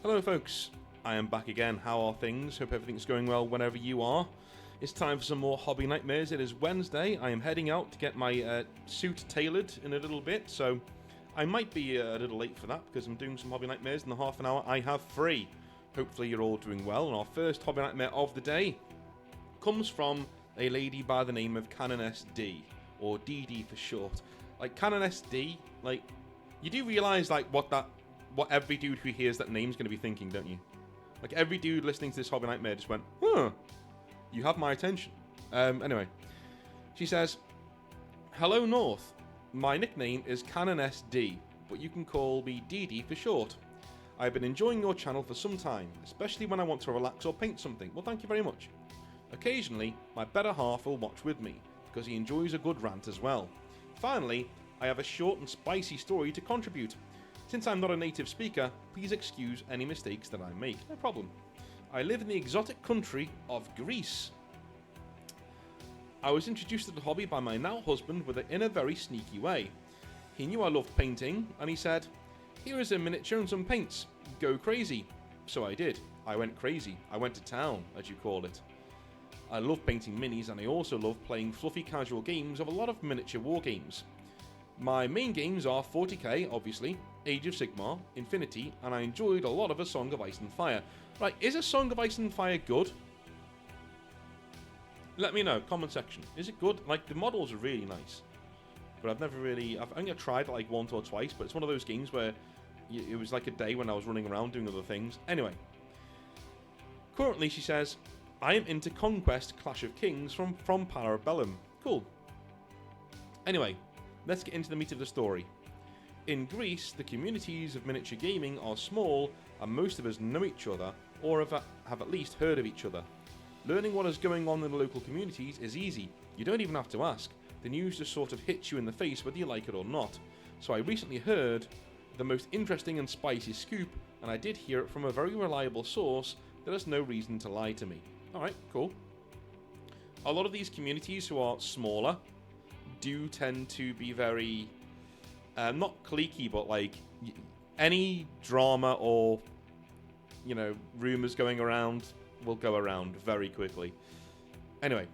Hello folks, I am back again. How are things? Hope everything's going well whenever you are. It's time for some more hobby nightmares. It is Wednesday. I am heading out to get my suit tailored in a little bit, so I might be a little late for that because I'm doing some hobby nightmares in the half an hour I have free. Hopefully you're all doing well, and our first hobby nightmare of the day comes from a lady by the name of Canon SD, or DD for short. Like, Canon SD, like, you do realise, like, what every dude who hears that name's going to be thinking, don't you? Like, every dude listening to this hobby nightmare just went, huh, you have my attention. Anyway, she says, "Hello North, my nickname is Canon SD, but you can call me DD for short. I've been enjoying your channel for some time, especially when I want to relax or paint something. Well, thank you very much. Occasionally, my better half will watch with me, because he enjoys a good rant as well. Finally, I have a short and spicy story to contribute. Since I'm not a native speaker, please excuse any mistakes that I make. No problem. I live in the exotic country of Greece. I was introduced to the hobby by my now husband in a very sneaky way. He knew I loved painting, and he said, 'Here is a miniature and some paints. Go crazy.' So I did. I went crazy. I went to town, as you call it. I love painting minis, and I also love playing fluffy casual games of a lot of miniature war games. My main games are 40k, obviously, Age of Sigmar, Infinity, and I enjoyed a lot of A Song of Ice and Fire." Right, is A Song of Ice and Fire good? Let me know, comment section. Is it good? Like, the models are really nice. But I've only tried it like once or twice, but it's one of those games where it was like a day when I was running around doing other things. Anyway. Currently, she says, "I am into Conquest Clash of Kings from Parabellum." Cool. Anyway, let's get into the meat of the story. In Greece, the communities of miniature gaming are small, and most of us know each other, or have at least heard of each other. Learning what is going on in the local communities is easy. You don't even have to ask. The news just sort of hits you in the face whether you like it or not. So I recently heard the most interesting and spicy scoop, and I did hear it from a very reliable source that has no reason to lie to me. Alright, cool. A lot of these communities who are smaller do tend to be very, not cliquey, but like, any drama or, rumours going around will go around very quickly. Anyway,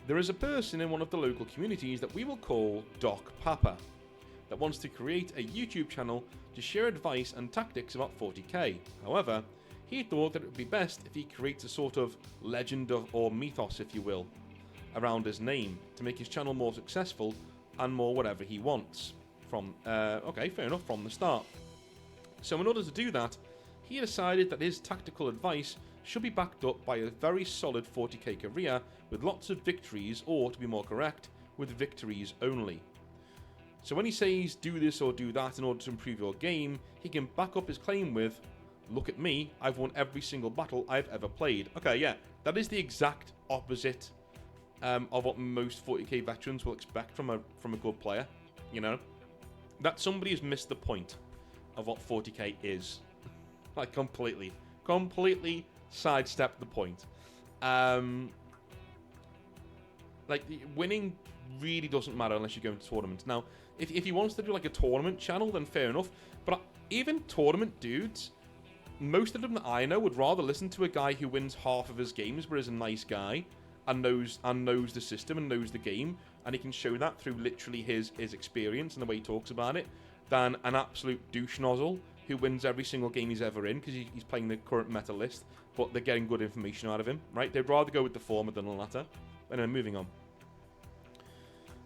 there is a person in one of the local communities that we will call Doc Papa that wants to create a YouTube channel to share advice and tactics about 40k. However, he thought that it would be best if he creates a sort of legend or mythos, if you will, around his name to make his channel more successful and more whatever he wants. Okay, fair enough, from the start. So in order to do that, he decided that his tactical advice should be backed up by a very solid 40k career with lots of victories, or to be more correct, with victories only. So when he says do this or do that in order to improve your game, he can back up his claim with, "Look at me, I've won every single battle I've ever played." Okay, yeah, that is the exact opposite of what most 40k veterans will expect from a good player. That somebody has missed the point of what 40k is. Like, completely sidestepped the point. Like, winning really doesn't matter unless you go into tournaments. Now, if he wants to do like a tournament channel, then fair enough. But even tournament dudes, most of them that I know would rather listen to a guy who wins half of his games, but is a nice guy and knows the system and knows the game, and he can show that through literally his experience and the way he talks about it, than an absolute douche nozzle who wins every single game he's ever in because he's playing the current meta list, but they're getting good information out of him, right? They'd rather go with the former than the latter. Anyway, moving on.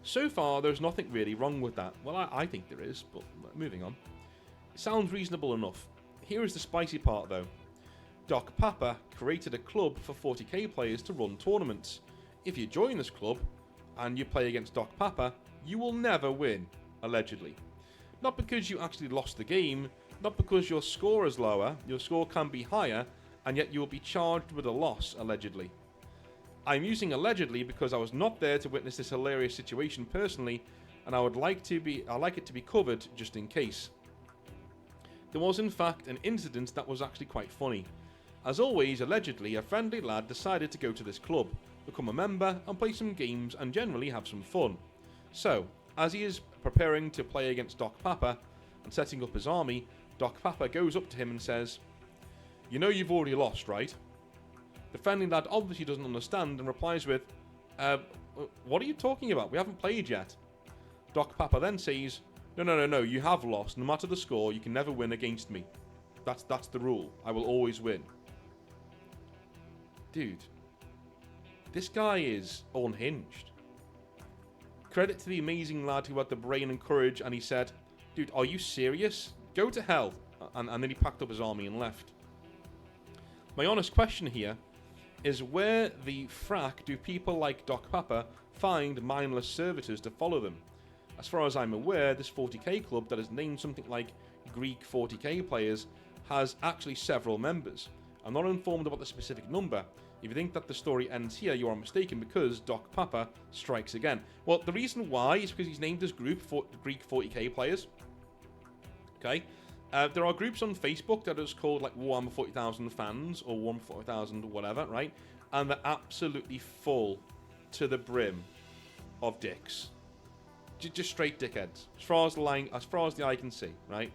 So far, there's nothing really wrong with that. Well, I think there is, but moving on. It sounds reasonable enough. Here is the spicy part, though. Doc Papa created a club for 40k players to run tournaments. If you join this club, and you play against Doc Papa, you will never win, allegedly. Not because you actually lost the game, not because your score is lower, your score can be higher, and yet you will be charged with a loss, allegedly. I'm using allegedly because I was not there to witness this hilarious situation personally, and I'd like it to be covered just in case. There was in fact an incident that was actually quite funny. As always, allegedly, a friendly lad decided to go to this club, become a member, and play some games and generally have some fun. So, as he is preparing to play against Doc Papa and setting up his army, Doc Papa goes up to him and says, "You know you've already lost, right?" The friendly lad obviously doesn't understand and replies with, "What are you talking about? We haven't played yet." Doc Papa then says, No, you have lost. No matter the score, you can never win against me. That's the rule. I will always win." Dude, this guy is unhinged. Credit to the amazing lad who had the brain and courage, and he said, "Dude, are you serious? Go to hell." And then he packed up his army and left. My honest question here is, where the frack do people like Doc Papa find mindless servitors to follow them? As far as I'm aware, this 40k club that is named something like Greek 40k players has actually several members. I'm not informed about the specific number. If you think that the story ends here, you are mistaken, because Doc Papa strikes again. Well, the reason why is because he's named this group for Greek 40k players. Okay? There are groups on Facebook that is called like Warhammer 40,000 fans or Warhammer 40,000 whatever, right? And they're absolutely full to the brim of dicks. Just straight dickheads, as far as the eye can see, right?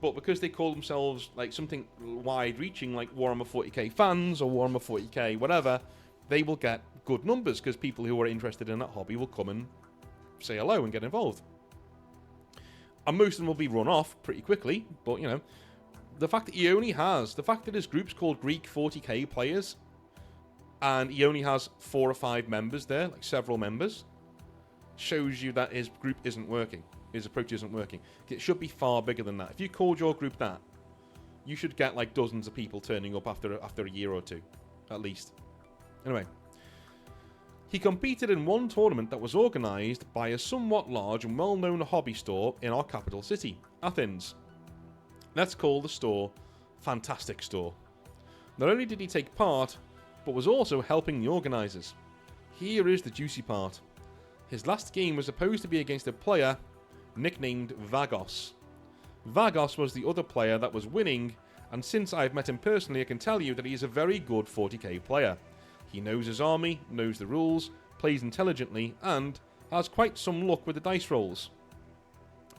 But because they call themselves like something wide-reaching, like Warhammer 40k fans or Warhammer 40k whatever, they will get good numbers because people who are interested in that hobby will come and say hello and get involved. And most of them will be run off pretty quickly. But you know, the fact that his group's called Greek 40k players, and he only has 4 or 5 members there, like several members, shows you that his group isn't working. His approach isn't working. It should be far bigger than that. If you called your group that, you should get like dozens of people turning up after a year or two, at least. Anyway, he competed in one tournament that was organised by a somewhat large and well-known hobby store in our capital city, Athens. Let's call the store Fantastic Store. Not only did he take part, but was also helping the organisers. Here is the juicy part. His last game was supposed to be against a player nicknamed Vagos. Vagos was the other player that was winning, and since I've met him personally, I can tell you that he is a very good 40k player. He knows his army, knows the rules, plays intelligently, and has quite some luck with the dice rolls.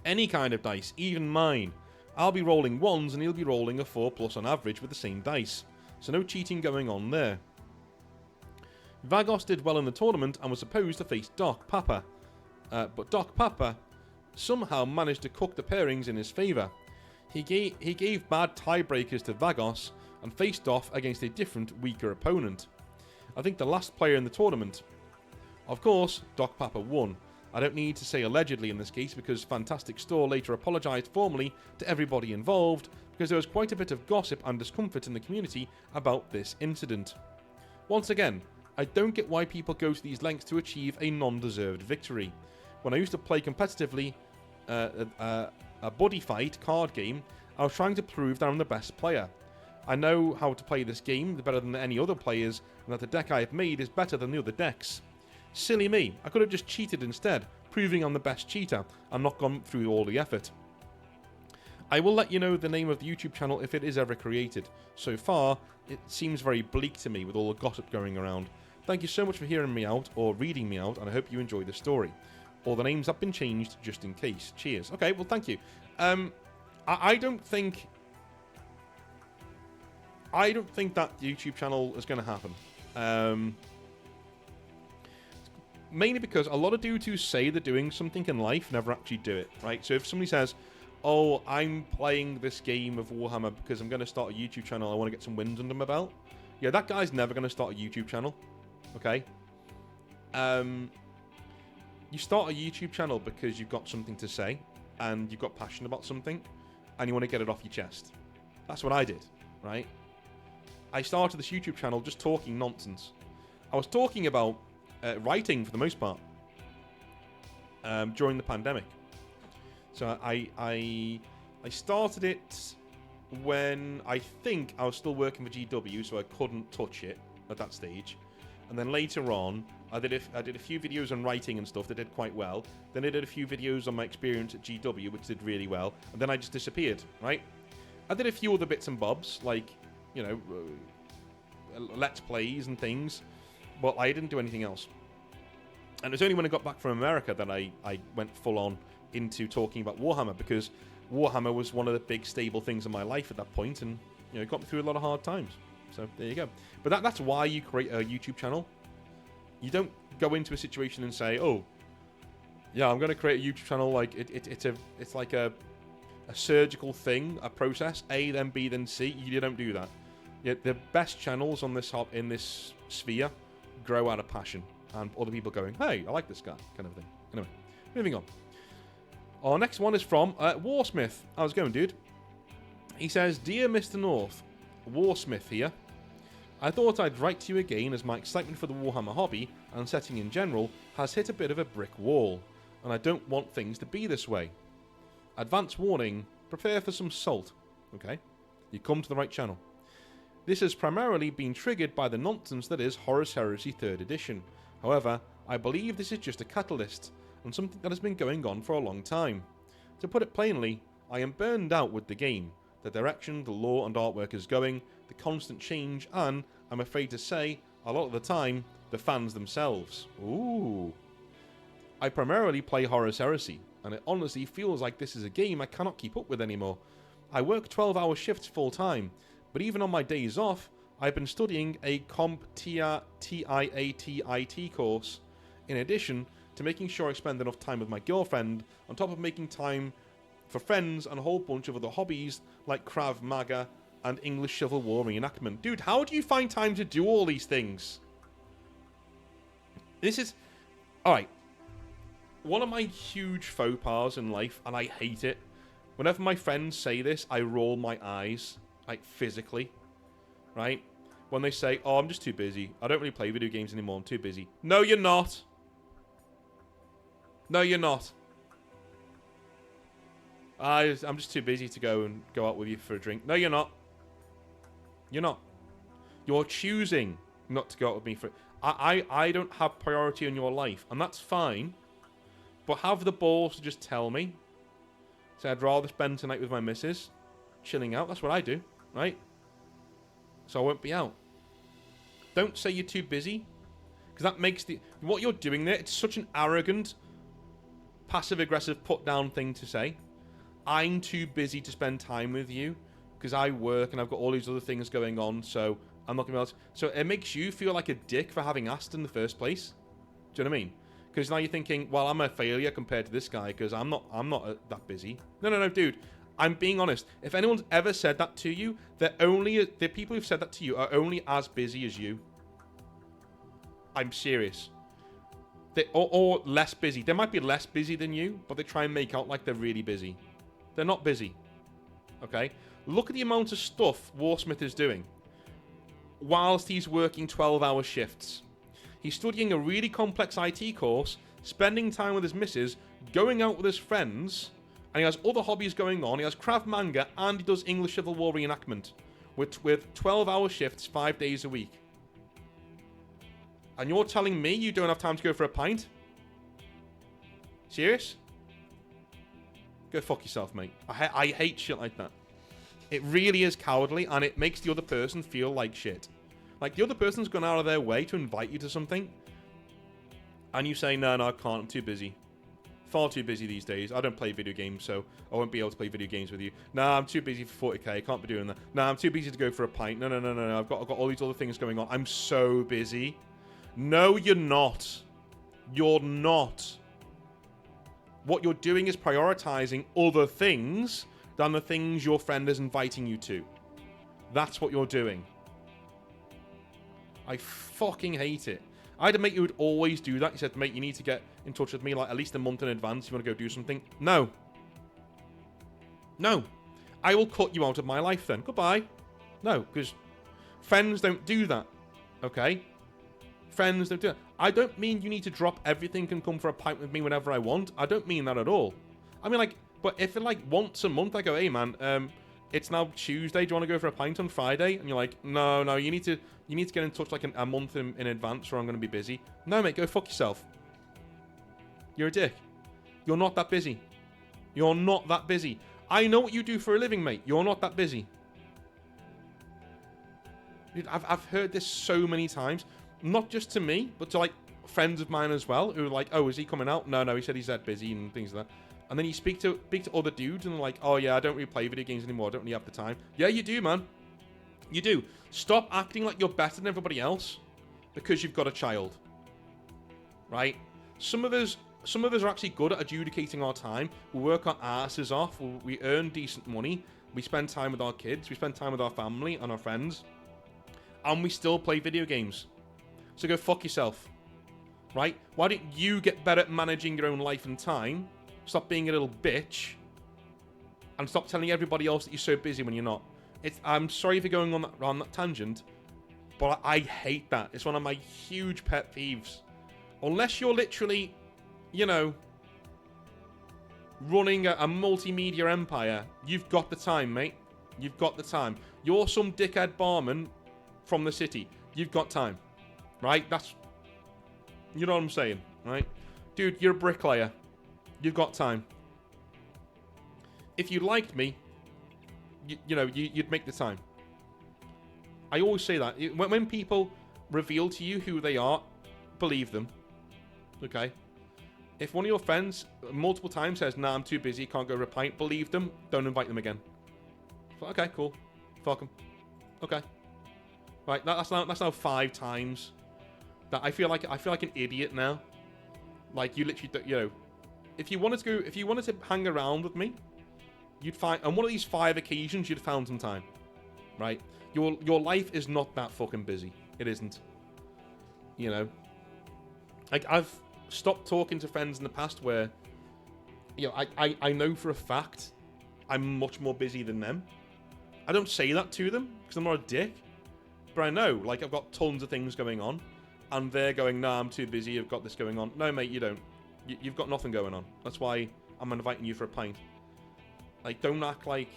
Any kind of dice, even mine. I'll be rolling 1s and he'll be rolling a 4+ on average with the same dice, so no cheating going on there. Vagos did well in the tournament and was supposed to face Doc Papa, but Doc Papa somehow managed to cook the pairings in his favour. He gave bad tiebreakers to Vagos and faced off against a different, weaker opponent. I think the last player in the tournament. Of course, Doc Papa won. I don't need to say allegedly in this case because Fantastic Store later apologised formally to everybody involved because there was quite a bit of gossip and discomfort in the community about this incident. Once again, I don't get why people go to these lengths to achieve a non-deserved victory. When I used to play competitively a buddy fight card game, I was trying to prove that I'm the best player. I know how to play this game better than any other players, and that the deck I have made is better than the other decks. Silly me, I could have just cheated instead, proving I'm the best cheater, and not gone through all the effort. I will let you know the name of the YouTube channel if it is ever created. So far, it seems very bleak to me with all the gossip going around. Thank you so much for hearing me out, or reading me out, and I hope you enjoy the story. All the names have been changed just in case. Cheers. Okay, well, thank you. I don't think that YouTube channel is going to happen. Mainly because a lot of dudes who say they're doing something in life never actually do it, right? So if somebody says, "Oh, I'm playing this game of Warhammer because I'm going to start a YouTube channel, I want to get some wins under my belt," yeah, that guy's never going to start a YouTube channel, okay? You start a YouTube channel because you've got something to say, and you've got passion about something, and you want to get it off your chest. That's what I did, right? I started this YouTube channel just talking nonsense. I was talking about writing for the most part during the pandemic. So I started it when I think I was still working for GW, so I couldn't touch it at that stage. And then later on, I did a few videos on writing and stuff that did quite well. Then I did a few videos on my experience at GW, which did really well. And then I just disappeared, right? I did a few other bits and bobs, like, you know, Let's Plays and things. But I didn't do anything else. And it was only when I got back from America that I went full on into talking about Warhammer, because Warhammer was one of the big stable things in my life at that point, and it got me through a lot of hard times. So there you go. But that's why you create a YouTube channel. You don't go into a situation and say, "Oh, yeah, I'm going to create a YouTube channel." Like it's like a surgical thing, a process. A, then B, then C. You don't do that. The best channels on this in this sphere grow out of passion and other people going, "Hey, I like this guy," kind of thing. Anyway, moving on. Our next one is from Warsmith. How's it going, dude? He says, "Dear Mr. North, Warsmith here. I thought I'd write to you again as my excitement for the Warhammer hobby and setting in general has hit a bit of a brick wall, and I don't want things to be this way. Advance warning, prepare for some salt." Okay, you come to the right channel. "This has primarily been triggered by the nonsense that is Horus Heresy 3rd edition. However, I believe this is just a catalyst, and something that has been going on for a long time. To put it plainly, I am burned out with the game, the direction the lore and artwork is going, the constant change, and, I'm afraid to say, a lot of the time, the fans themselves." Ooh. "I primarily play Horus Heresy, and it honestly feels like this is a game I cannot keep up with anymore. I work 12-hour shifts full time, but even on my days off, I've been studying a CompTIATIT course, in addition to making sure I spend enough time with my girlfriend, on top of making time for friends and a whole bunch of other hobbies like Krav Maga and English Civil War reenactment." Dude, how do you find time to do all these things? This is... Alright. One of my huge faux pas in life, and I hate it, whenever my friends say this, I roll my eyes, like physically, right? When they say, "Oh, I'm just too busy. I don't really play video games anymore. I'm too busy." No, you're not. No, you're not. I'm just too busy to go out with you for a drink. No, you're not. You're not. You're choosing not to go out with me for... I don't have priority in your life, and that's fine. But have the balls to just tell me. Say, "I'd rather spend tonight with my missus, chilling out." That's what I do, right? So I won't be out. Don't say you're too busy, because that makes what you're doing there, it's such an arrogant, passive-aggressive, put-down thing to say. I'm too busy to spend time with you, because I work and I've got all these other things going on, so I'm not going to be able to... So it makes you feel like a dick for having asked in the first place. Do you know what I mean? Because now you're thinking, well, I'm a failure compared to this guy because I'm not that busy. No, dude. I'm being honest. If anyone's ever said that to you, the people who've said that to you are only as busy as you. I'm serious. Or less busy. They might be less busy than you, but they try and make out like they're really busy. They're not busy. Okay? Look at the amount of stuff Warsmith is doing whilst he's working 12-hour shifts. He's studying a really complex IT course, spending time with his missus, going out with his friends, and he has other hobbies going on. He has Krav Maga, and he does English Civil War reenactment with 12-hour shifts 5 days a week. And you're telling me you don't have time to go for a pint? Serious? Go fuck yourself, mate. I hate shit like that. It really is cowardly, and it makes the other person feel like shit. Like, the other person's gone out of their way to invite you to something, and you say, no, I can't, I'm too busy. Far too busy these days. I don't play video games, so I won't be able to play video games with you. Nah, I'm too busy for 40k, I can't be doing that. Nah, I'm too busy to go for a pint. No, I've got all these other things going on. I'm so busy. No, you're not. You're not. What you're doing is prioritizing other things than the things your friend is inviting you to. That's what you're doing. I fucking hate it. I had a mate who would always do that. He said, "Mate, you need to get in touch with me like at least a month in advance. You want to go do something?" No. No. I will cut you out of my life then. Goodbye. No, because friends don't do that. Okay? Friends don't do that. I don't mean you need to drop everything and come for a pint with me whenever I want. I don't mean that at all. I mean, like, but if it like once a month I go, "Hey man, it's now Tuesday, do you want to go for a pint on Friday?" And you're like, no, you need to get in touch like a month in advance or I'm going to be busy. No, mate, go fuck yourself. You're a dick. You're not that busy. You're not that busy. I know what you do for a living, mate. You're not that busy. Dude, I've heard this so many times. Not just to me, but to like friends of mine as well, who are like, "Oh, is he coming out?" No, he said he's that busy and things like that. And then you speak to other dudes and they're like, oh yeah, I don't really play video games anymore. I don't really have the time. Yeah, you do, man. You do. Stop acting like you're better than everybody else because you've got a child. Right? Some of us are actually good at adjudicating our time. We work our asses off. We earn decent money. We spend time with our kids. We spend time with our family and our friends. And we still play video games. So go fuck yourself. Right? Why don't you get better at managing your own life and time? Stop being a little bitch. And stop telling everybody else that you're so busy when you're not. I'm sorry for going on that tangent. But I hate that. It's one of my huge pet peeves. Unless you're literally, you know, running a multimedia empire, you've got the time, mate. You've got the time. You're some dickhead barman from the city. You've got time. Right? That's... You know what I'm saying, right? Dude, you're a bricklayer. You've got time. If you liked me, you'd make the time. I always say that. When people reveal to you who they are, believe them. Okay? If one of your friends multiple times says, nah, I'm too busy, can't go to a pint, believe them, don't invite them again. Okay, cool. Fuck them. Okay. Right, that's now 5 times. That I feel like an idiot now. Like, you literally, you know... If you wanted to hang around with me, you'd find on one of these 5 occasions you'd found some time, right? Your life is not that fucking busy. It isn't. You know, like I've stopped talking to friends in the past where, you know, I know for a fact I'm much more busy than them. I don't say that to them because I'm not a dick, but I know like I've got tons of things going on, and they're going, nah, I'm too busy. I've got this going on. No, mate, you don't. You've got nothing going on. That's why I'm inviting you for a pint. Like, don't act like...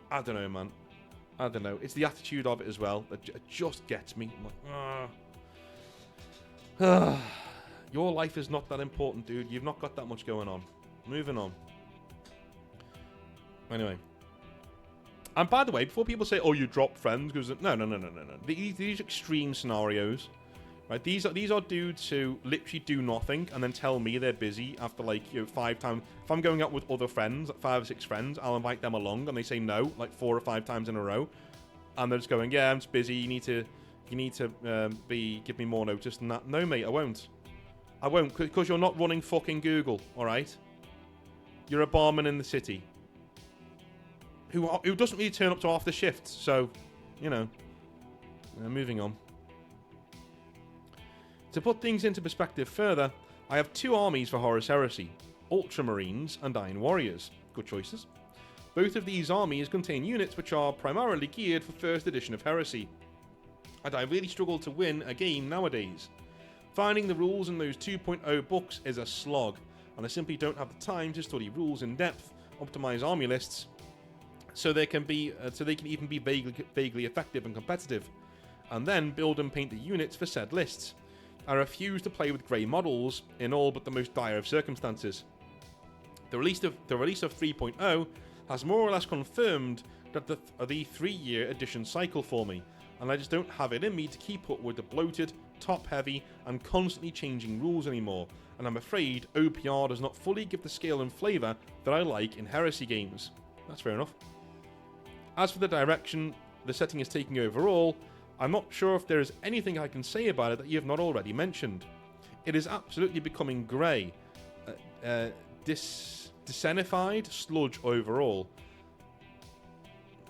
I don't know, man. I don't know. It's the attitude of it as well that just gets me. I'm like, your life is not that important, dude. You've not got that much going on. Moving on. Anyway. And by the way, before people say, oh, you dropped friends, because... No. These extreme scenarios... Right, these are dudes who literally do nothing and then tell me they're busy after like 5 times. If I'm going out with other friends, like 5 or 6 friends, I'll invite them along and they say no like 4 or 5 times in a row, and they're just going, yeah, I'm just busy. You need to give me more notice than that. No, mate, I won't because you're not running fucking Google. All right, you're a barman in the city who doesn't really turn up to half the shifts. So, you know, moving on. To put things into perspective further, I have 2 armies for Horus Heresy, Ultramarines and Iron Warriors. Good choices. Both of these armies contain units which are primarily geared for 1st edition of Heresy, and I really struggle to win a game nowadays. Finding the rules in those 2.0 books is a slog, and I simply don't have the time to study rules in depth, optimize army lists, so they can even be vaguely effective and competitive, and then build and paint the units for said lists. I refuse to play with grey models in all but the most dire of circumstances. The release of 3.0 has more or less confirmed that the 3-year edition cycle for me, and I just don't have it in me to keep up with the bloated, top-heavy, and constantly changing rules anymore, and I'm afraid OPR does not fully give the scale and flavour that I like in Heresy games. That's fair enough. As for the direction the setting is taking overall, I'm not sure if there is anything I can say about it that you have not already mentioned. It is absolutely becoming grey, desenified sludge overall.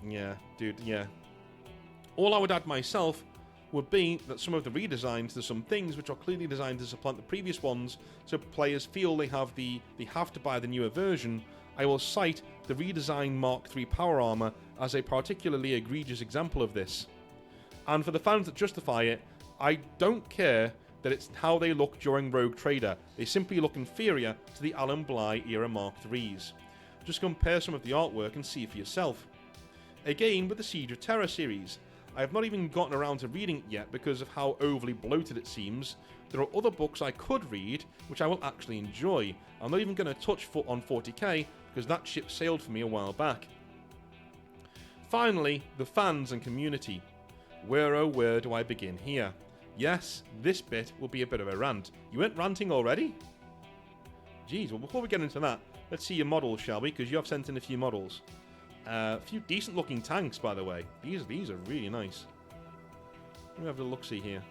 Yeah, dude, yeah. All I would add myself would be that some of the redesigns to some things which are clearly designed to supplant the previous ones, so players feel they have to buy the newer version. I will cite the redesigned Mark III power armor as a particularly egregious example of this. And for the fans that justify it, I don't care that it's how they look during Rogue Trader. They simply look inferior to the Alan Bligh era Mark IIIs. Just compare some of the artwork and see for yourself. Again with the Siege of Terror series, I have not even gotten around to reading it yet because of how overly bloated it seems. There are other books I could read which I will actually enjoy. I'm not even going to touch on 40k because that ship sailed for me a while back. Finally, the fans and community. Where oh where do I begin here? Yes, this bit will be a bit of a rant. You weren't ranting already? Jeez, well before we get into that, Let's see your models, shall we? Because you have sent in a few models. A few decent-looking tanks, by the way. These are really nice. Let me have a look-see here.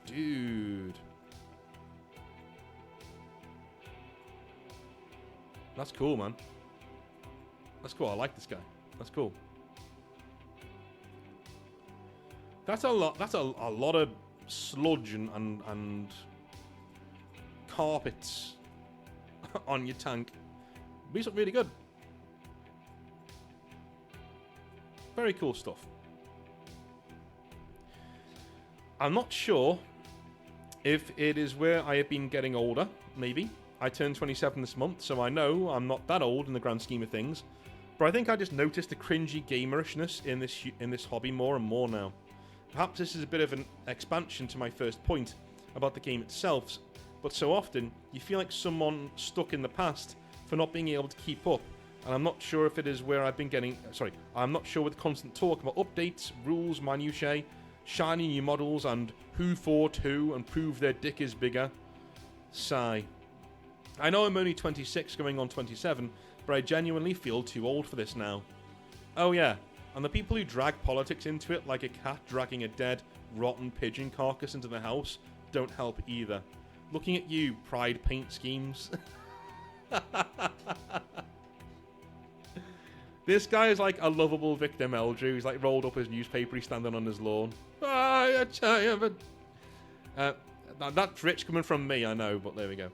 Dude. That's cool, man. That's cool. I like this guy. That's cool. That's a lot. That's a lot of sludge and carpets on your tank. These look really good. Very cool stuff. I'm not sure if it is where I have been getting older. Maybe. I turned 27 this month, so I know I'm not that old in the grand scheme of things. But I think I just noticed the cringy gamerishness in this hobby more and more now. Perhaps this is a bit of an expansion to my first point about the game itself, but so often you feel like someone stuck in the past for not being able to keep up, and I'm not sure if it is where I've been getting... Sorry, I'm not sure with constant talk about updates, rules, minutiae, shiny new models, and who fought who and prove their dick is bigger. Sigh. I know I'm only 26 going on 27, but I genuinely feel too old for this now. Oh yeah, and the people who drag politics into it like a cat dragging a dead, rotten pigeon carcass into the house don't help either. Looking at you, pride paint schemes. This guy is like a lovable victim, Eldrew. He's like rolled up his newspaper, he's standing on his lawn. That rich coming from me, I know, but there we go.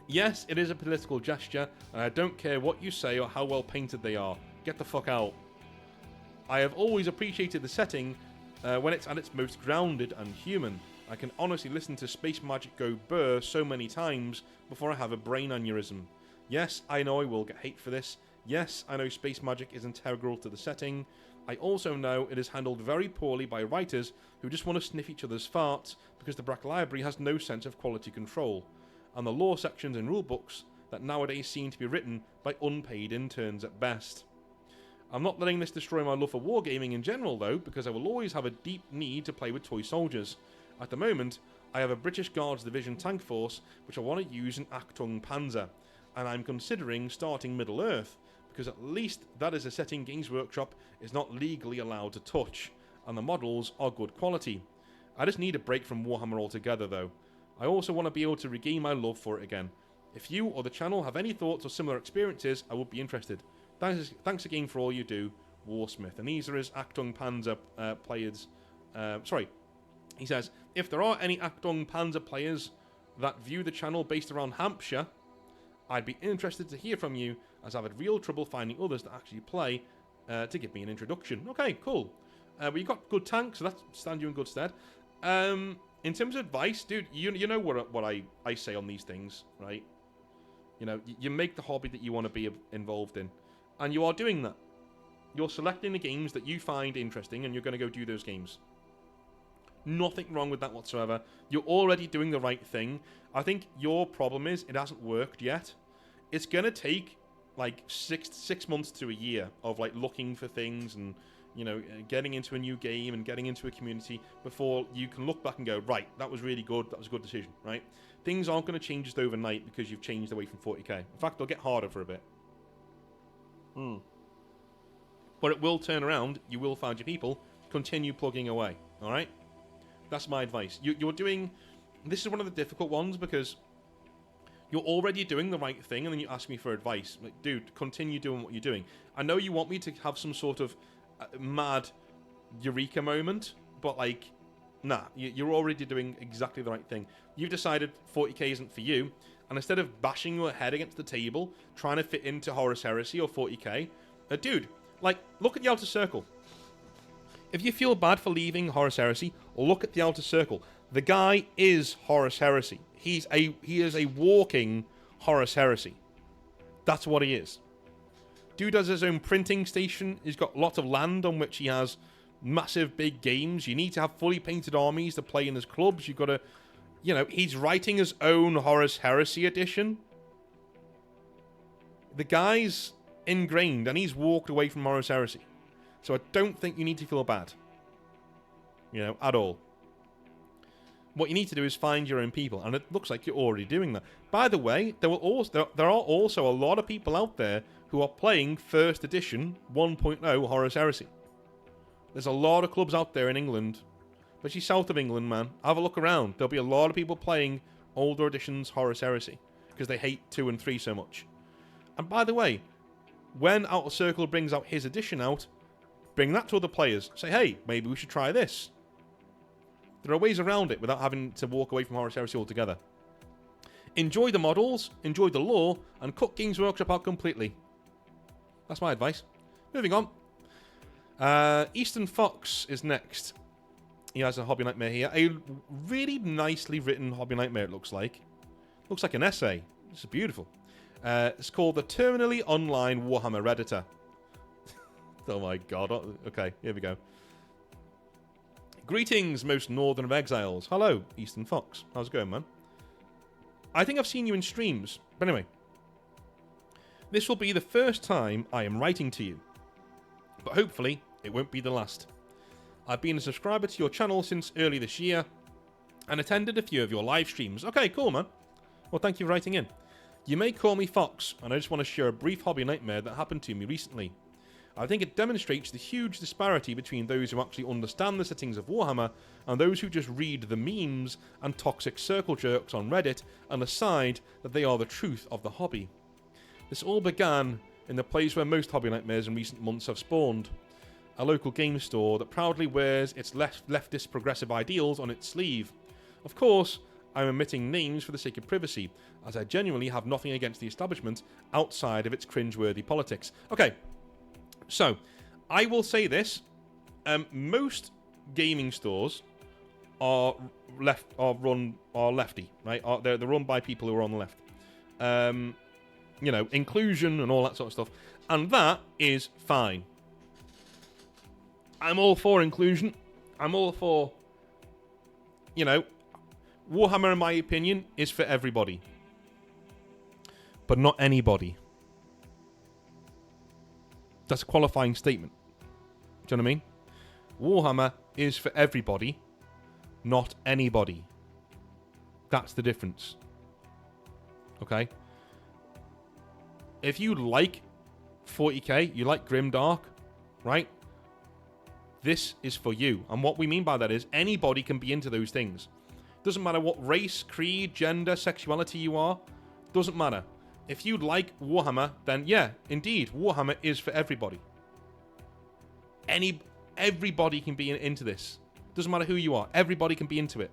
Yes, it is a political gesture, and I don't care what you say or how well painted they are. Get the fuck out. I have always appreciated the setting when it's at its most grounded and human. I can honestly listen to Space Magic go burr so many times before I have a brain aneurysm. Yes, I know I will get hate for this. Yes, I know Space Magic is integral to the setting. I also know it is handled very poorly by writers who just want to sniff each other's farts because the Brack Library has no sense of quality control, and the lore sections and rulebooks that nowadays seem to be written by unpaid interns at best. I'm not letting this destroy my love for wargaming in general though, because I will always have a deep need to play with toy soldiers. At the moment, I have a British Guards Division tank force which I want to use in Achtung Panzer, and I'm considering starting Middle-earth, because at least that is a setting Games Workshop is not legally allowed to touch, and the models are good quality. I just need a break from Warhammer altogether though. I also want to be able to regain my love for it again. If you or the channel have any thoughts or similar experiences, I would be interested. Thanks again for all you do, Warsmith. And these are his Achtung Panzer players. He says, if there are any Achtung Panzer players that view the channel based around Hampshire, I'd be interested to hear from you, as I've had real trouble finding others that actually play to give me an introduction. Okay, cool. Well, you've got good tanks, so that stands you in good stead. In terms of advice, dude, you know what I say on these things, right? You know, you make the hobby that you want to be involved in. And you are doing that. You're selecting the games that you find interesting, and you're going to go do those games. Nothing wrong with that whatsoever. You're already doing the right thing. I think your problem is it hasn't worked yet. It's going to take like six months to a year of like looking for things and, you know, getting into a new game and getting into a community before you can look back and go, right, that was really good, that was a good decision, right? Things aren't going to change just overnight because you've changed away from 40k. In fact, they'll get harder for a bit. But it will turn around, you will find your people, continue plugging away, alright? That's my advice. You're doing... This is one of the difficult ones because you're already doing the right thing and then you ask me for advice. Like, dude, continue doing what you're doing. I know you want me to have some sort of mad eureka moment, but like, nah, you're already doing exactly the right thing. You've decided 40k isn't for you, and instead of bashing your head against the table, trying to fit into Horus Heresy or 40k, dude, like, look at the Outer Circle. If you feel bad for leaving Horus Heresy, look at the Outer Circle. The guy is Horus Heresy. He is a walking Horus Heresy. That's what he is. Dude has his own printing station. He's got lots of land on which he has massive big games. You need to have fully painted armies to play in his clubs. You've got to, you know, he's writing his own Horus Heresy edition. The guy's ingrained and he's walked away from Horus Heresy. So I don't think you need to feel bad. You know, at all. What you need to do is find your own people, and it looks like you're already doing that. By the way, there are also a lot of people out there who are playing First Edition 1.0 Horus Heresy. There's a lot of clubs out there in England, especially south of England, man. Have a look around. There'll be a lot of people playing older editions Horus Heresy because they hate 2 and 3 so much. And by the way, when Outer Circle brings out his edition out, bring that to other players. Say, hey, maybe we should try this. There are ways around it without having to walk away from Horus Heresy altogether. Enjoy the models, enjoy the lore, and cut Games Workshop out completely. That's my advice. Moving on. Eastern Fox is next. He has a Hobby Nightmare here. A really nicely written Hobby Nightmare, it looks like. Looks like an essay. This is beautiful. It's called The Terminally Online Warhammer Redditor. Oh my god. Okay, here we go. Greetings, most northern of exiles. Hello, Eastern Fox. How's it going, man? I think I've seen you in streams. But anyway. This will be the first time I am writing to you. But hopefully, it won't be the last. I've been a subscriber to your channel since early this year and attended a few of your live streams. Okay, cool, man. Well, thank you for writing in. You may call me Fox, and I just want to share a brief hobby nightmare that happened to me recently. I think it demonstrates the huge disparity between those who actually understand the settings of Warhammer and those who just read the memes and toxic circle jerks on Reddit and decide that they are the truth of the hobby. This all began in the place where most hobby nightmares in recent months have spawned. A local game store that proudly wears its leftist progressive ideals on its sleeve. Of course, I'm omitting names for the sake of privacy, as I genuinely have nothing against the establishment outside of its cringeworthy politics. Okay, so I will say this: most gaming stores are lefty, right? They're run by people who are on the left. You know, inclusion and all that sort of stuff, and that is fine. I'm all for inclusion. I'm all for, you know, Warhammer, in my opinion, is for everybody. But not anybody. That's a qualifying statement. Do you know what I mean? Warhammer is for everybody, not anybody. That's the difference. Okay? If you like 40k, you like Grimdark, right? This is for you. And what we mean by that is anybody can be into those things. Doesn't matter what race, creed, gender, sexuality you are. Doesn't matter. If you like Warhammer, then yeah, indeed, Warhammer is for everybody. Everybody can be into this. Doesn't matter who you are. Everybody can be into it.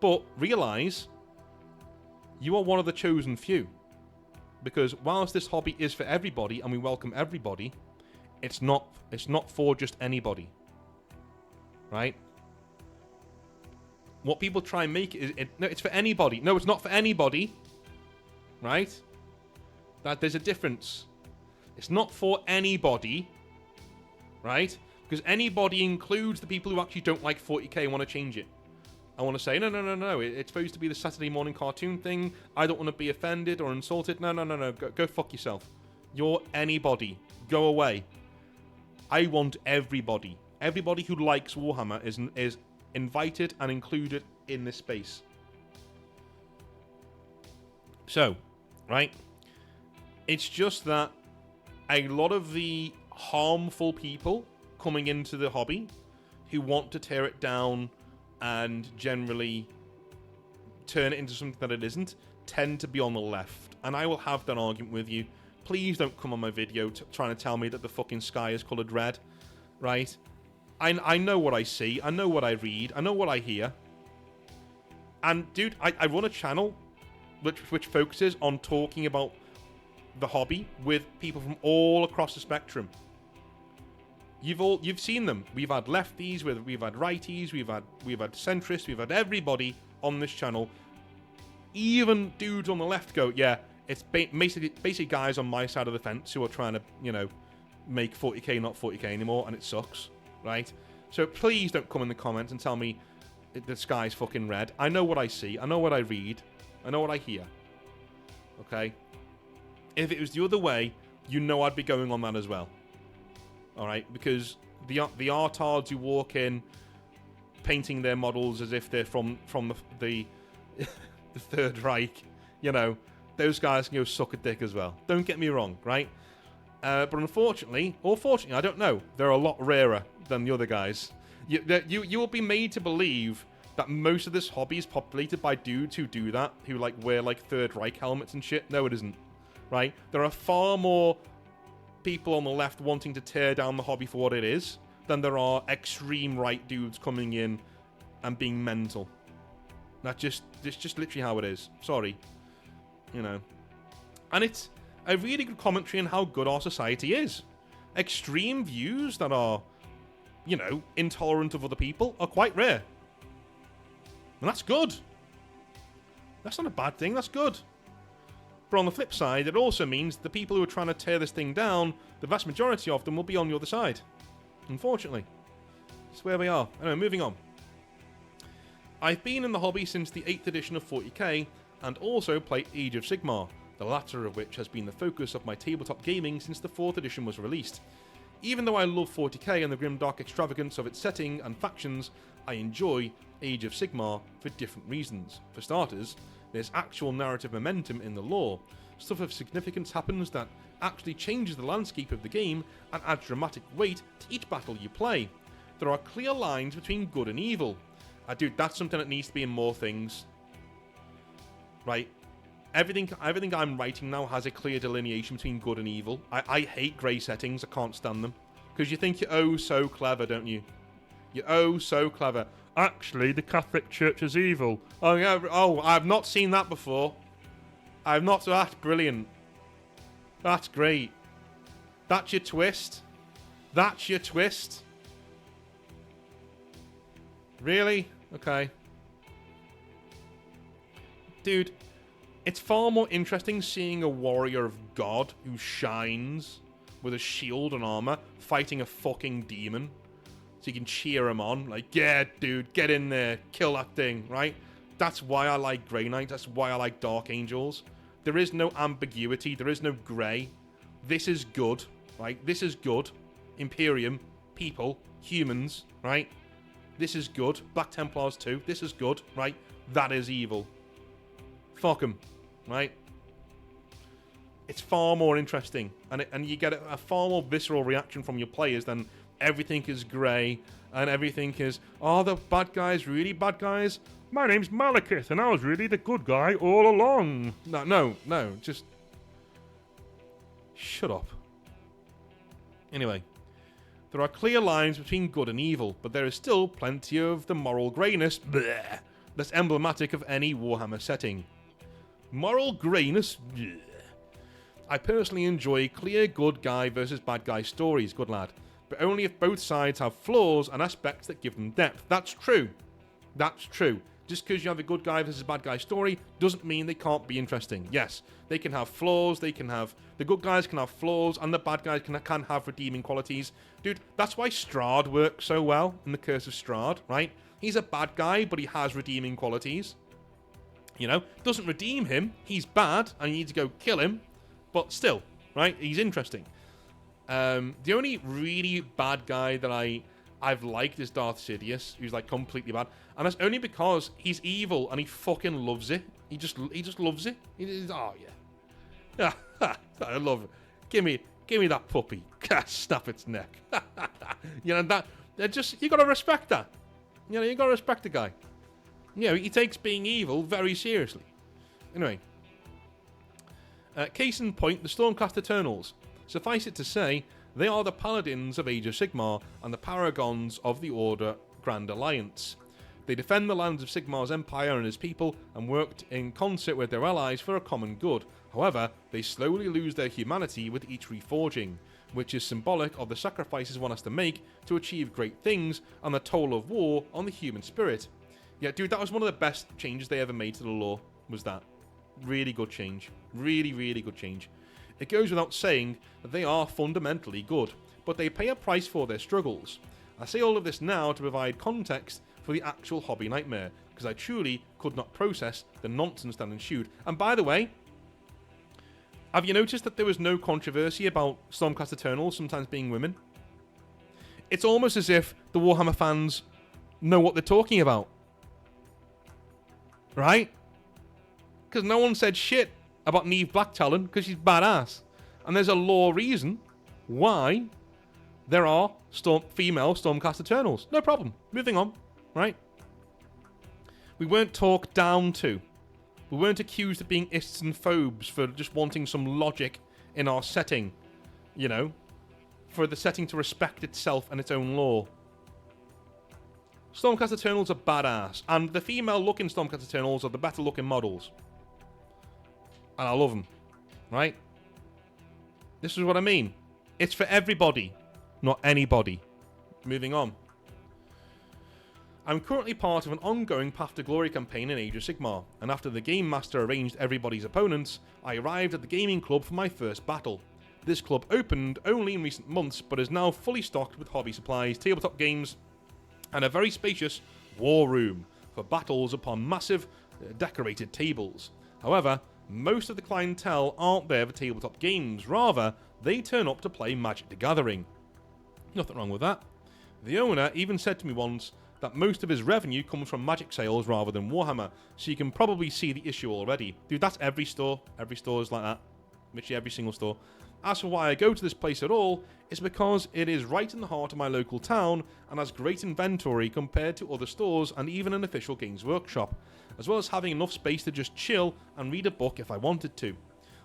But realize you are one of the chosen few. Because whilst this hobby is for everybody and we welcome everybody, it's not for just anybody. Right? What people try and make it is no, it's for anybody. No, it's not for anybody. Right? That there's a difference. It's not for anybody. Right? Because anybody includes the people who actually don't like 40k and want to change it. I want to say, no. It's supposed to be the Saturday morning cartoon thing. I don't want to be offended or insulted. No. Go fuck yourself. You're anybody. Go away. I want everybody. Everybody who likes Warhammer is invited and included in this space. So, right? It's just that a lot of the harmful people coming into the hobby who want to tear it down and generally turn it into something that it isn't, tend to be on the left. And I will have that argument with you. Please don't come on my video trying to tell me that the fucking sky is coloured red, right? I know what I see, I know what I read, I know what I hear. And dude, I run a channel which focuses on talking about the hobby with people from all across the spectrum. You've seen them. We've had lefties, we've had righties, we've had centrists, we've had everybody on this channel. Even dudes on the left go, yeah, it's basically guys on my side of the fence who are trying to, you know, make 40k not 40k anymore, and it sucks, right? So please don't come in the comments and tell me the sky's fucking red. I know what I see, I know what I read, I know what I hear. Okay? If it was the other way, you know I'd be going on that as well. Alright, because the artards who walk in painting their models as if they're from the the Third Reich, you know, those guys can go suck a dick as well. Don't get me wrong, right? But unfortunately, or fortunately, I don't know, they're a lot rarer than the other guys. You will be made to believe that most of this hobby is populated by dudes who do that, who like wear like Third Reich helmets and shit. No, it isn't, right? There are far more people on the left wanting to tear down the hobby for what it is than there are extreme right dudes coming in and being mental. It's just literally how it is. Sorry. You know. And it's a really good commentary on how good our society is. Extreme views that are, you know, intolerant of other people are quite rare. And that's good. That's not a bad thing, that's good. But on the flip side, it also means the people who are trying to tear this thing down, the vast majority of them will be on the other side. Unfortunately. That's where we are. Anyway, moving on. I've been in the hobby since the 8th edition of 40k, and also played Age of Sigmar, the latter of which has been the focus of my tabletop gaming since the 4th edition was released. Even though I love 40k and the grimdark extravagance of its setting and factions, I enjoy Age of Sigmar for different reasons. For starters, there's actual narrative momentum in the lore. Stuff of significance happens that actually changes the landscape of the game and adds dramatic weight to each battle you play. There are clear lines between good and evil. Dude, that's something that needs to be in more things. Right? Everything I'm writing now has a clear delineation between good and evil. I hate grey settings. I can't stand them. Because you think you're oh so clever, don't you? You're oh so clever. Actually, the Catholic Church is evil. Oh, yeah. Oh, I've not seen that before. I've not. That's brilliant. That's great. That's your twist. That's your twist. Really? Okay. Dude, it's far more interesting seeing a warrior of God who shines with a shield and armor fighting a fucking demon. So you can cheer him on. Like, yeah, dude, get in there. Kill that thing, right? That's why I like Grey Knight. That's why I like Dark Angels. There is no ambiguity. There is no grey. This is good, right? This is good. Imperium, people, humans, right? This is good. Black Templars too. This is good, right? That is evil. Fuck them, right? It's far more interesting. And you get a far more visceral reaction from your players than everything is grey and everything is, oh, the bad guys really bad guys? My name's Malekith and I was really the good guy all along. No, just shut up. Anyway, there are clear lines between good and evil, but there is still plenty of the moral greyness that's emblematic of any Warhammer setting. Moral greyness? Bleh. I personally enjoy clear good guy versus bad guy stories, good lad, but only if both sides have flaws and aspects that give them depth. That's true. That's true. Just because you have a good guy versus bad guy story doesn't mean they can't be interesting. Yes, they can have flaws, the good guys can have flaws, and the bad guys can have redeeming qualities. Dude, that's why Strahd works so well in The Curse of Strahd, right? He's a bad guy, but he has redeeming qualities. You know, doesn't redeem him, he's bad, and you need to go kill him, but still, right? He's interesting. The only really bad guy that I've liked is Darth Sidious, who's like completely bad, and that's only because he's evil and he fucking loves it. He just loves it. Oh yeah, I love it. Give me that puppy. Snap its neck. You know you gotta respect that. You know, you gotta respect the guy. You know, he takes being evil very seriously. Anyway, case in point, the Stormcast Eternals. Suffice it to say, they are the paladins of Age of Sigmar and the paragons of the Order Grand Alliance. They defend the lands of Sigmar's empire and his people and worked in concert with their allies for a common good. However, they slowly lose their humanity with each reforging, which is symbolic of the sacrifices one has to make to achieve great things and the toll of war on the human spirit. Yeah, dude, that was one of the best changes they ever made to the lore, was that. Really good change. Really, really good change. It goes without saying that they are fundamentally good, but they pay a price for their struggles. I say all of this now to provide context for the actual hobby nightmare, because I truly could not process the nonsense that ensued. And by the way, have you noticed that there was no controversy about Stormcast Eternals sometimes being women? It's almost as if the Warhammer fans know what they're talking about. Right? Because no one said shit about Neve Black Talon because she's badass. And there's a law reason why there are female Stormcast Eternals. No problem. Moving on. Right? We weren't talked down to. We weren't accused of being ists and phobes for just wanting some logic in our setting. You know? For the setting to respect itself and its own law. Stormcast Eternals are badass. And the female-looking Stormcast Eternals are the better-looking models. And I love them. Right? This is what I mean. It's for everybody, not anybody. Moving on. I'm currently part of an ongoing Path to Glory campaign in Age of Sigmar, and after the Game Master arranged everybody's opponents, I arrived at the gaming club for my first battle. This club opened only in recent months, but is now fully stocked with hobby supplies, tabletop games, and a very spacious war room for battles upon massive, decorated tables. However, most of the clientele aren't there for tabletop games, rather, they turn up to play Magic the Gathering. Nothing wrong with that. The owner even said to me once that most of his revenue comes from Magic sales rather than Warhammer, so you can probably see the issue already. Dude, that's every store. Every store is like that. Literally every single store. As for why I go to this place at all, it's because it is right in the heart of my local town and has great inventory compared to other stores and even an official Games Workshop, as well as having enough space to just chill and read a book if I wanted to.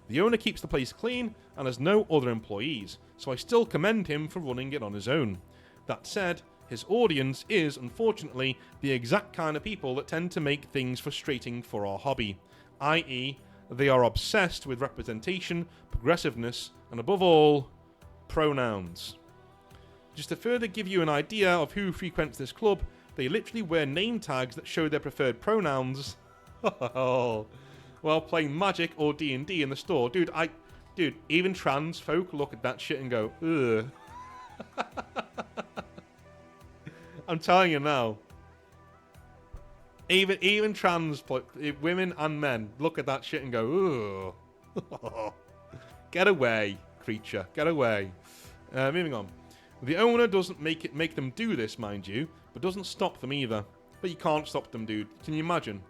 The owner keeps the place clean and has no other employees, so I still commend him for running it on his own. That said, his audience is, unfortunately, the exact kind of people that tend to make things frustrating for our hobby, i.e., they are obsessed with representation, progressiveness, and above all, pronouns. Just to further give you an idea of who frequents this club, they literally wear name tags that show their preferred pronouns while playing Magic or D&D in the store. Dude, even trans folk look at that shit and go, ugh. I'm telling you now. Even trans women and men look at that shit and go, ugh. Get away, creature. Get away. Moving on. The owner doesn't make them do this, mind you, but doesn't stop them either. But you can't stop them, dude. Can you imagine?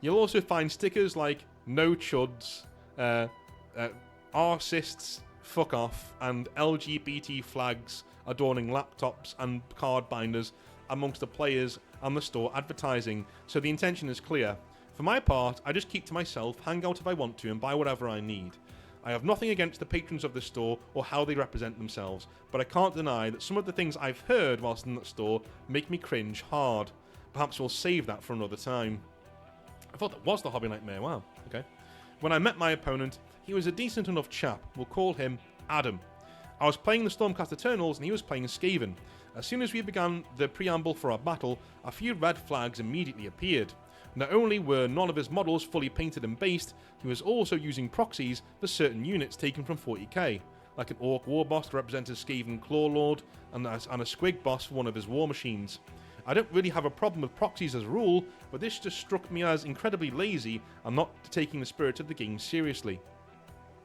You'll also find stickers like no chuds, arsists, fuck off, and LGBT flags adorning laptops and card binders amongst the players and the store advertising, so the intention is clear. For my part, I just keep to myself, hang out if I want to, and buy whatever I need. I have nothing against the patrons of the store or how they represent themselves, but I can't deny that some of the things I've heard whilst in that store make me cringe hard. Perhaps we'll save that for another time. I thought that was the Hobby Nightmare, wow, okay. When I met my opponent, he was a decent enough chap, we'll call him Adam. I was playing the Stormcast Eternals and he was playing Skaven. As soon as we began the preamble for our battle, a few red flags immediately appeared. Not only were none of his models fully painted and based, he was also using proxies for certain units taken from 40k, like an Orc War Boss to represent his Skaven Claw Lord, and a Squig Boss for one of his war machines. I don't really have a problem with proxies as a rule, but this just struck me as incredibly lazy and not taking the spirit of the game seriously.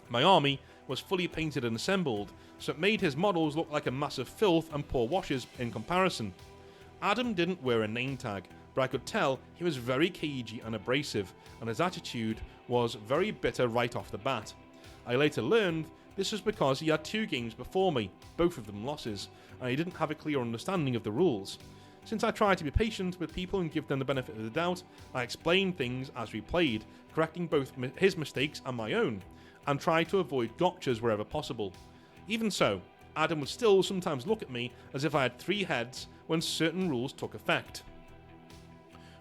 My army was fully painted and assembled, so it made his models look like a massive filth and poor washes in comparison. Adam didn't wear a name tag, but I could tell he was very cagey and abrasive, and his attitude was very bitter right off the bat. I later learned this was because he had 2 games before me, both of them losses, and he didn't have a clear understanding of the rules. Since I tried to be patient with people and give them the benefit of the doubt, I explained things as we played, correcting both his mistakes and my own, and tried to avoid gotchas wherever possible. Even so, Adam would still sometimes look at me as if I had 3 heads when certain rules took effect.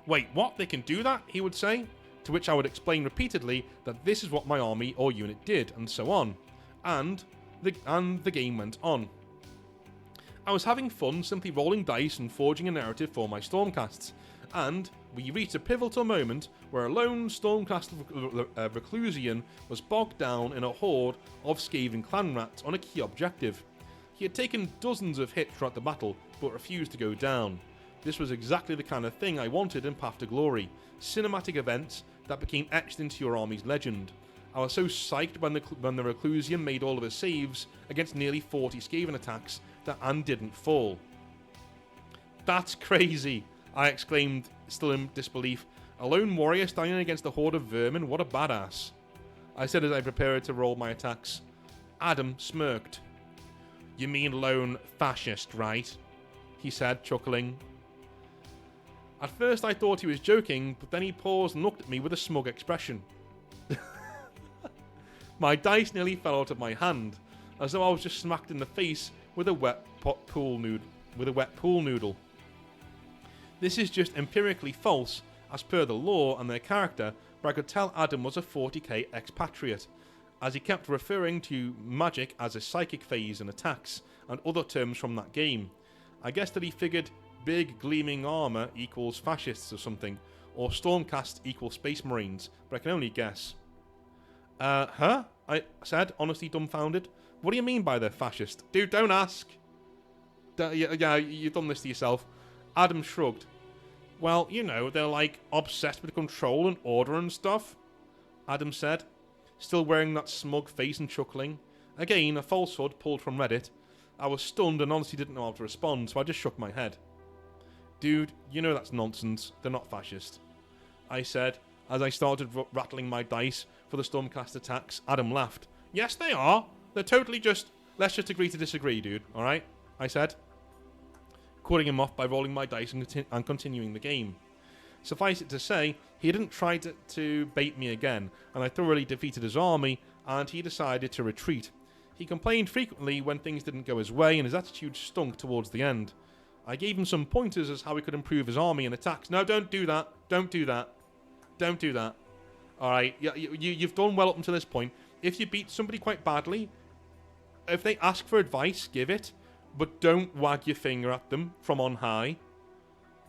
Wait, what? They can do that? He would say, to which I would explain repeatedly that this is what my army or unit did, and so on. And the game went on. I was having fun simply rolling dice and forging a narrative for my Stormcasts, and we reached a pivotal moment where a lone Stormcast Reclusian was bogged down in a horde of Skaven clan rats on a key objective. He had taken dozens of hits throughout the battle, but refused to go down. This was exactly the kind of thing I wanted in Path to Glory, cinematic events that became etched into your army's legend. I was so psyched when the Reclusian made all of his saves against nearly 40 Skaven attacks and didn't fall. That's crazy, I exclaimed, still in disbelief. A lone warrior standing against a horde of vermin? What a badass. I said as I prepared to roll my attacks. Adam smirked. You mean lone fascist, right? He said, chuckling. At first I thought he was joking, but then he paused and looked at me with a smug expression. My dice nearly fell out of my hand, as though I was just smacked in the face with a wet pool noodle. This is just empirically false, as per the law and their character, but I could tell Adam was a 40k expatriate, as he kept referring to magic as a psychic phase and attacks, and other terms from that game. I guess that he figured big gleaming armour equals fascists or something, or Stormcast equals Space Marines, but I can only guess. Huh? I said, honestly dumbfounded. What do you mean by they're fascist? Dude, don't ask. Yeah, you've done this to yourself. Adam shrugged. Well, you know, they're like obsessed with control and order and stuff, Adam said, still wearing that smug face and chuckling. Again, a falsehood pulled from Reddit. I was stunned and honestly didn't know how to respond, so I just shook my head. Dude, you know that's nonsense. They're not fascist, I said, as I started rattling my dice for the Stormcast attacks. Adam laughed. Yes, they are. They're totally just... Let's just agree to disagree, dude, alright? I said, cutting him off by rolling my dice and continuing the game. Suffice it to say, he didn't try to bait me again, and I thoroughly defeated his army, and he decided to retreat. He complained frequently when things didn't go his way, and his attitude stunk towards the end. I gave him some pointers as how he could improve his army and attacks. No, don't do that. Don't do that. Don't do that. Alright, you've done well up until this point. If you beat somebody quite badly, if they ask for advice, give it. But don't wag your finger at them from on high.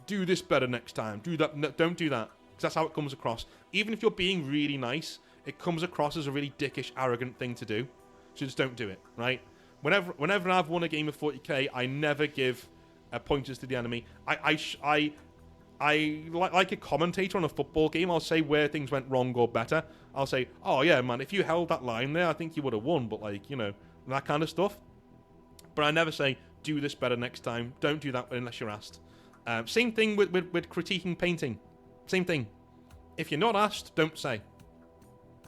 Do this better next time. Do that. No, don't do that. Because that's how it comes across. Even if you're being really nice, it comes across as a really dickish, arrogant thing to do. So just don't do it, right? Whenever I've won a game of 40k, I never give pointers to the enemy. I like a commentator on a football game. I'll say where things went wrong or better. I'll say, oh yeah, man, if you held that line there, I think you would have won. But like, you know, that kind of stuff. But I never say, do this better next time. Don't do that unless you're asked. Same thing with critiquing painting. Same thing. If you're not asked, don't say.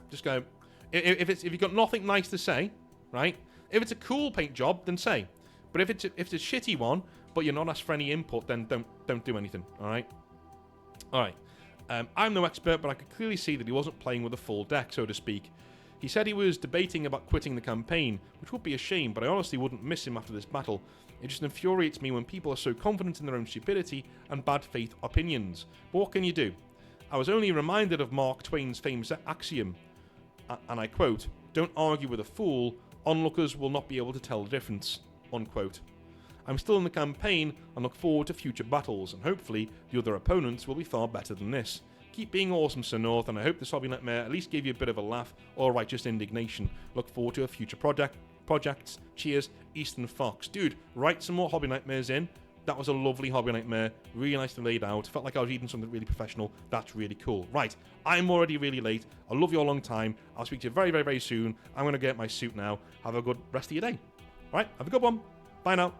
Just go. If you've got nothing nice to say, right? If it's a cool paint job, then say. But if it's a shitty one, but you're not asked for any input, then don't do anything. All right. All right. I'm no expert, but I could clearly see that he wasn't playing with a full deck, so to speak. He said he was debating about quitting the campaign, which would be a shame, but I honestly wouldn't miss him after this battle. It just infuriates me when people are so confident in their own stupidity and bad faith opinions. But what can you do? I was only reminded of Mark Twain's famous axiom, and I quote, "Don't argue with a fool, onlookers will not be able to tell the difference," unquote. I'm still in the campaign and look forward to future battles, and hopefully the other opponents will be far better than this. Keep being awesome, Sir North, and I hope this Hobby Nightmare at least gave you a bit of a laugh or righteous indignation. Look forward to a future projects. Cheers, Eastern Fox. Dude, write some more Hobby Nightmares in. That was a lovely Hobby Nightmare, really nicely laid out. Felt like I was reading something really professional. That's really cool. Right, I'm already really late. I love you a long time. I'll speak to you very, very, very soon. I'm going to get my suit now. Have a good rest of your day. Right, have a good one. Bye now.